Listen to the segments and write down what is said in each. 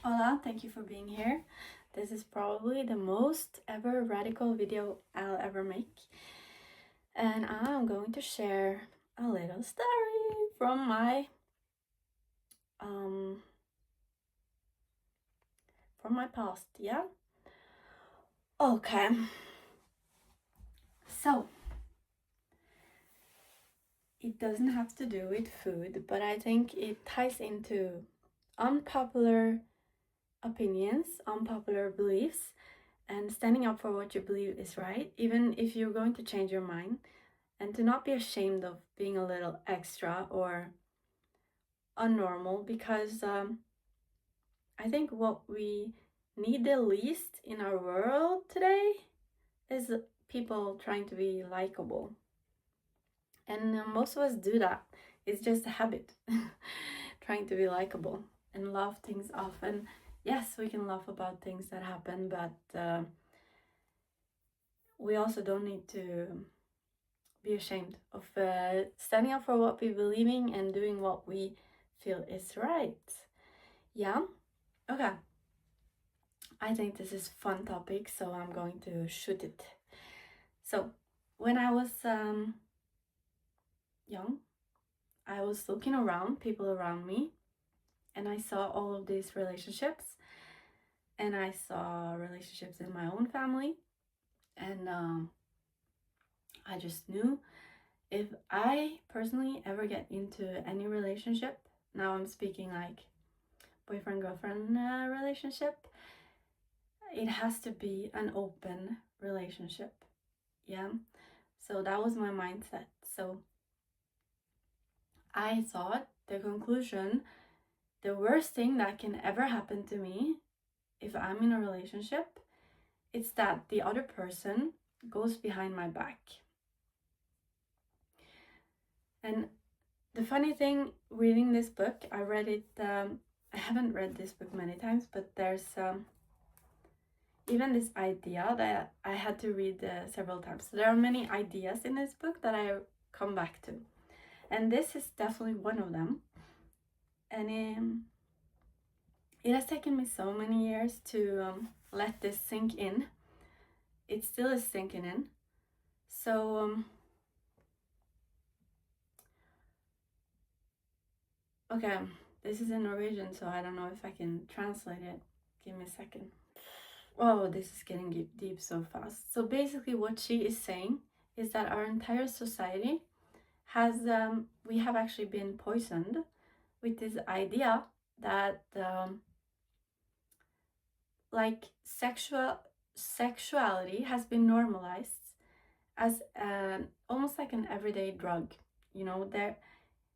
Hola, thank you for being here. This is probably the most ever radical video I'll ever make. And I'm going to share a little story from um my past, yeah? Okay. So, it doesn't have to do with food, but I think it ties into unpopular opinions, unpopular beliefs, and standing up for what you believe is right, even if you're going to change your mind, and to not be ashamed of being a little extra or unnormal, because I think what we need the least in our world today is people trying to be likable. And most of us do that. It's just a habit, trying to be likable and laugh things off. And yes, we can laugh about things that happen, but we also don't need to be ashamed of standing up for what we believe in and doing what we feel is right. Yeah? Okay. I think this is fun topic, so I'm going to shoot it. So, when I was young, I was looking around, people around me, and I saw all of these relationships, and I saw relationships in my own family, and I just knew if I personally ever get into any relationship, now I'm speaking like boyfriend girlfriend relationship, it has to be an open relationship. Yeah, so that was my mindset. So I thought the conclusion, the worst thing that can ever happen to me if I'm in a relationship, it's that the other person goes behind my back. And the funny thing, reading this book, I read it, I haven't read this book many times, but there's even this idea that I had to read several times. So there are many ideas in this book that I come back to. And this is definitely one of them. And it has taken me so many years to let this sink in. It still is sinking in. So, okay, this is in Norwegian, so I don't know if I can translate it. Give me a second. Oh, this is getting deep so fast. So basically what she is saying is that our entire society has, we have actually been poisoned with this idea that like sexuality has been normalized as almost like an everyday drug. You know, there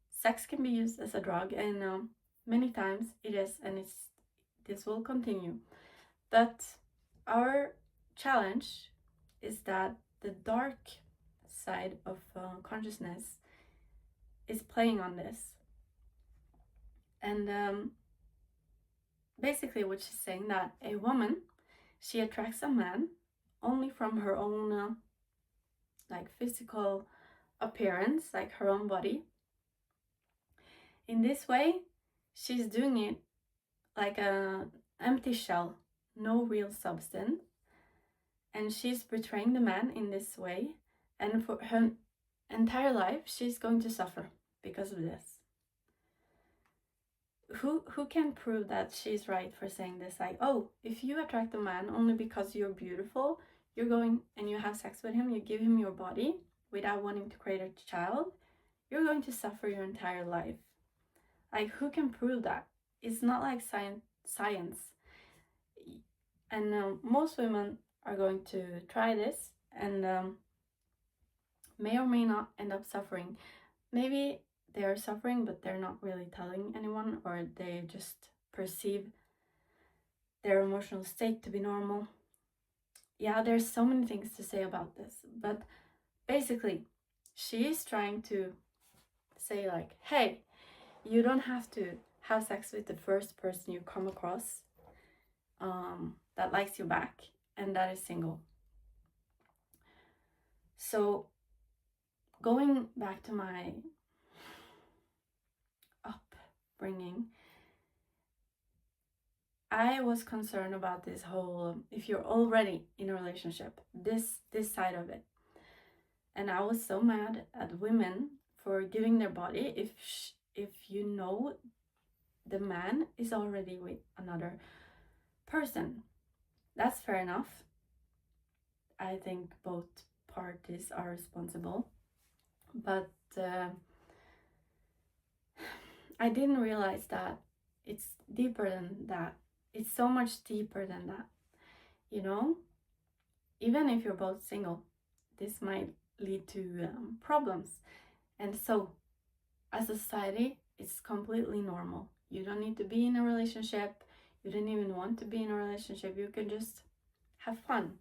sex can be used as a drug, and many times it is, and this will continue. But our challenge is that the dark side of consciousness is playing on this, and basically what she's saying, that a woman, she attracts a man only from her own like physical appearance, like her own body. In this way, she's doing it like a empty shell, no real substance, and she's betraying the man in this way, and for her entire life she's going to suffer because of this. Who can prove that she's right for saying this? Like, oh, if you attract a man only because you're beautiful, you're going and you have sex with him, you give him your body without wanting to create a child, you're going to suffer your entire life. Like, who can prove that? It's not like science. And most women are going to try this, and may or may not end up suffering. Maybe they are suffering, but they're not really telling anyone, or they just perceive their emotional state to be normal. Yeah, there's so many things to say about this, but basically, she is trying to say, like, hey, you don't have to have sex with the first person you come across that likes you back and that is single. So, going back to my upbringing, I was concerned about this whole, if you're already in a relationship, this side of it. And I was so mad at women for giving their body if you know the man is already with another person. That's fair enough. I think both parties are responsible. But I didn't realize that it's deeper than that. It's so much deeper than that. You know, even if you're both single, this might lead to problems. And so, as a society, it's completely normal. You don't need to be in a relationship. You don't even want to be in a relationship. You can just have fun,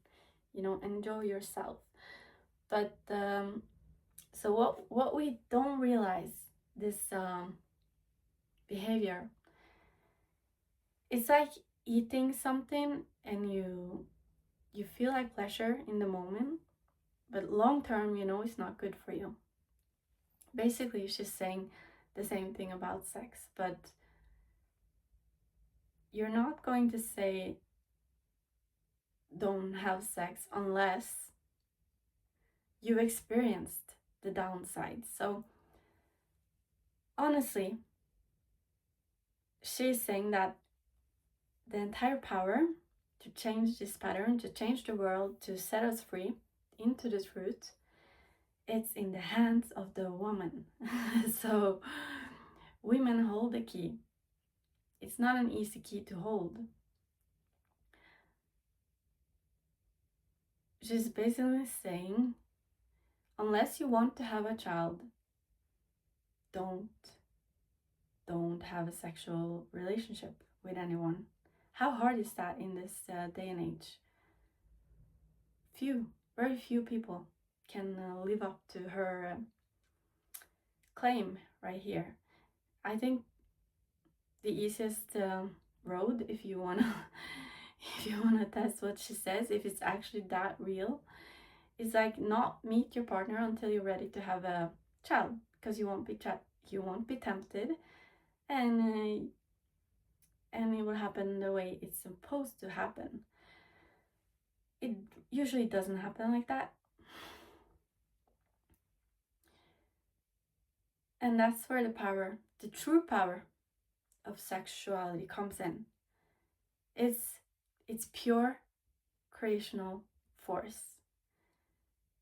you know, enjoy yourself. But so what we don't realize, this behavior, it's like eating something and you feel like pleasure in the moment, but long term, you know, it's not good for you. Basically, she's saying the same thing about sex, but you're not going to say don't have sex unless you experienced the downside. So honestly, she's saying that the entire power to change this pattern, to change the world, to set us free into the truth, it's in the hands of the woman. So women hold the key. It's not an easy key to hold. She's basically saying, unless you want to have a child, don't have a sexual relationship with anyone. How hard is that in this day and age? Very few people can live up to her claim right here. I think the easiest road, if you wanna if you wanna test what she says, if it's actually that real, is like not meet your partner until you're ready to have a child, because you won't be tempted, and it will happen the way it's supposed to happen. It usually doesn't happen like that. And that's where the true power of sexuality comes in. It's pure creational force,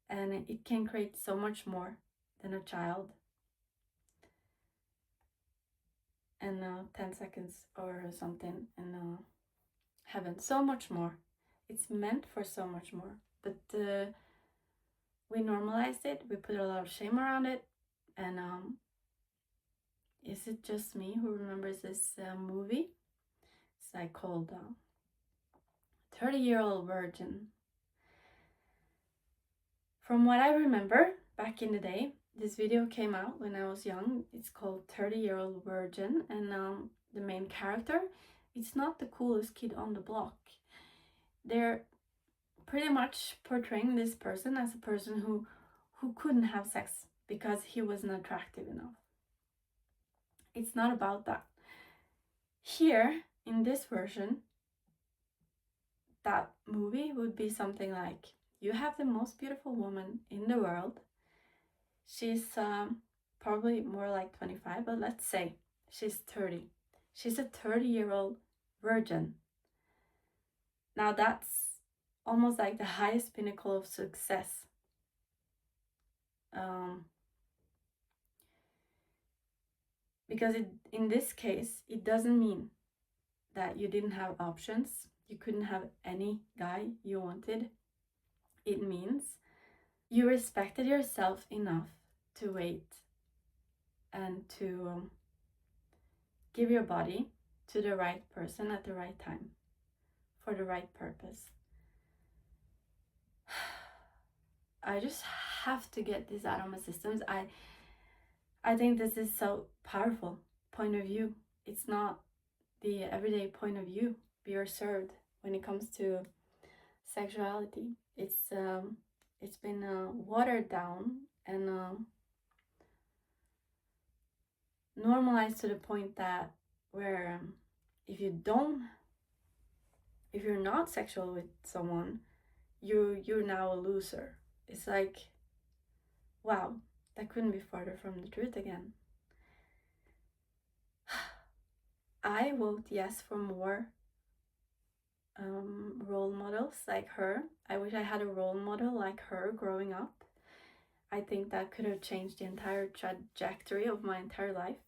and it can create so much more than a child in 10 seconds or something in heaven. So much more. It's meant for so much more. But we normalized it, we put a lot of shame around it, and is it just me who remembers this movie? It's like called 30-Year-Old Virgin. From what I remember back in the day, this video came out when I was young. It's called 30-Year-Old Virgin, and the main character, it's not the coolest kid on the block. They're pretty much portraying this person as a person who couldn't have sex because he wasn't attractive enough. It's not about that. Here, in this version, that movie would be something like, you have the most beautiful woman in the world. She's probably more like 25, but let's say she's 30. She's a 30-year-old virgin. Now that's almost like the highest pinnacle of success. Because in this case, it doesn't mean that you didn't have options. You couldn't have any guy you wanted. It means you respected yourself enough to wait and to give your body to the right person at the right time for the right purpose. I just have to get this out of my systems. I think this is so powerful point of view. It's not the everyday point of view we are served when it comes to sexuality. It's been watered down and normalized to the point that where if you don't if you're not sexual with someone, you're now a loser. It's like, wow, that couldn't be farther from the truth again. I vote yes for more role models like her. I wish I had a role model like her growing up. I think that could have changed the entire trajectory of my entire life,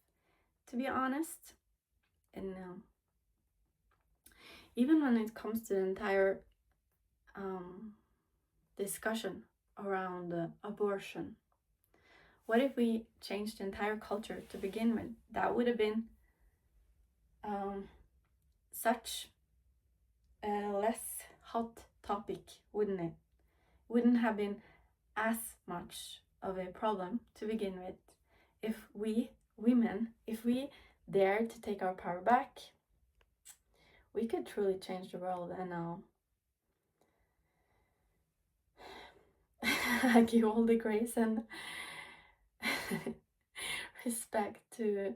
to be honest. And even when it comes to the entire discussion around abortion, what if we changed the entire culture to begin with? That would have been such a less hot topic, wouldn't it? Wouldn't have been as much of a problem to begin with if we women, if we dared to take our power back. We could truly change the world. And I give all the grace and respect to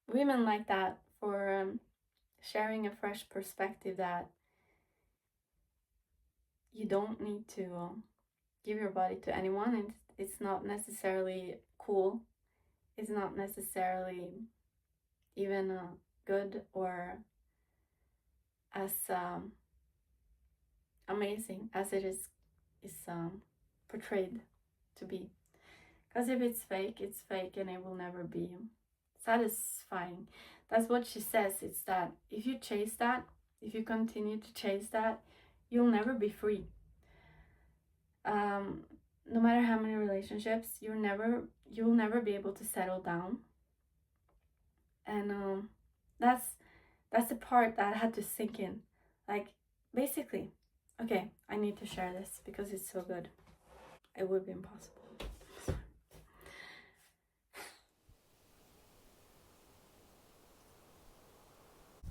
women like that for sharing a fresh perspective that you don't need to give your body to anyone, and it's not necessarily cool. It's not necessarily even good or as amazing as it is portrayed to be. Because if it's fake and it will never be satisfying. That's what she says. It's that if you chase that, if you continue to chase that, you'll never be free. No matter how many relationships, you'll never be able to settle down. And that's the part that had to sink in. Like, basically, okay, I need to share this because it's so good. It would be impossible.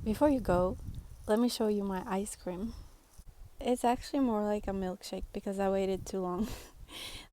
Before you go, let me show you my ice cream. It's actually more like a milkshake because I waited too long.